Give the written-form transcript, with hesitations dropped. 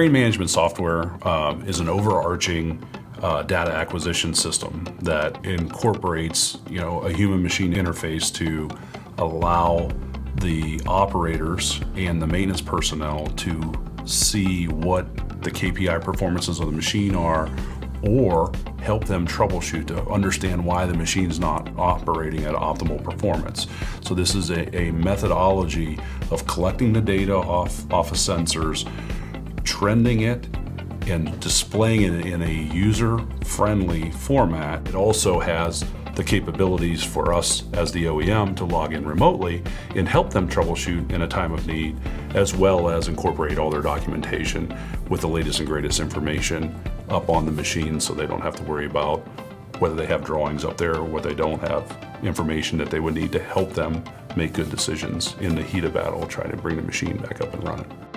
Crane management software is an overarching data acquisition system that incorporates, a human-machine interface to allow the operators and the maintenance personnel to see what the KPI performances of the machine are, or help them troubleshoot to understand why the machine is not operating at optimal performance. So this is a methodology of collecting the data off of sensors, trending it, and displaying it in a user-friendly format. It also has the capabilities for us as the OEM to log in remotely and help them troubleshoot in a time of need, as well as incorporate all their documentation with the latest and greatest information up on the machine, so they don't have to worry about whether they have drawings up there or whether they don't have information that they would need to help them make good decisions in the heat of battle, trying to bring the machine back up and running.